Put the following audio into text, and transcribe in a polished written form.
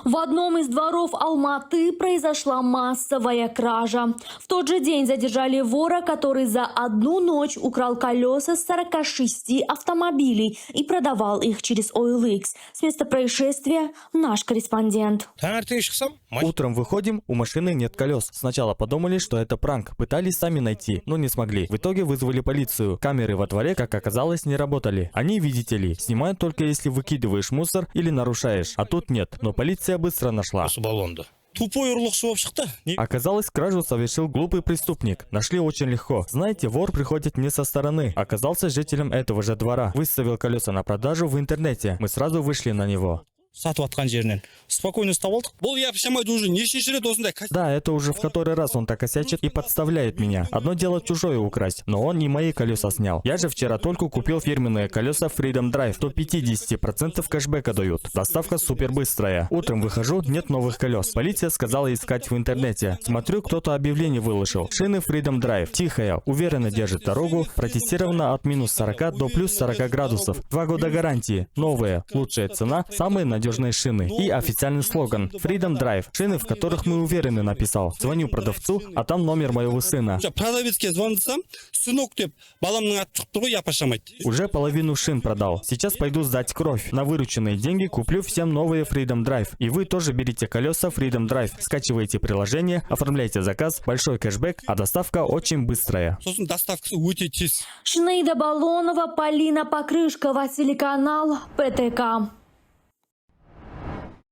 В одном из дворов Алматы произошла массовая кража. В тот же день задержали вора, который за одну ночь украл колеса с 46 автомобилей и продавал их через OLX. С места происшествия наш корреспондент. Утром выходим, у машины нет колес. Сначала подумали, что это пранк. Пытались сами найти, но не смогли. В итоге вызвали полицию. Камеры во дворе, как оказалось, не работали. Они, видите ли, снимают только если выкидываешь мусор или нарушаешь. А тут нет, но полиция быстро нашла. Оказалось, кражу совершил глупый преступник. Нашли очень легко. Знаете, вор приходит не со стороны. Оказался жителем этого же двора. Выставил колеса на продажу в интернете. Мы сразу вышли на него. Спокойно Да, это уже в который раз он так косячит и подставляет меня. Одно дело чужое украсть, но он не мои колеса снял. Я же вчера только купил фирменные колеса Freedom Drive. До 50% кэшбэка дают. Доставка супер быстрая. Утром выхожу, нет новых колес. Полиция сказала искать в интернете. Смотрю, кто-то объявление выложил. Шины Freedom Drive. Тихая, уверенно держит дорогу. Протестирована от минус 40 до плюс 40 градусов. 2 года гарантии. Новые. Лучшая цена. Самые надежные шины. И официальный слоган Freedom Drive. Шины, в которых мы уверены, написал. Звоню продавцу, а там номер моего сына. Уже половину шин продал. Сейчас пойду сдать кровь. На вырученные деньги куплю всем новые Freedom Drive. И вы тоже берите колеса Freedom Drive. Скачивайте приложение, оформляйте заказ, большой кэшбэк, а доставка очень быстрая. Шинаида Балонова, Полина Покрышкова, телеканал ПТК.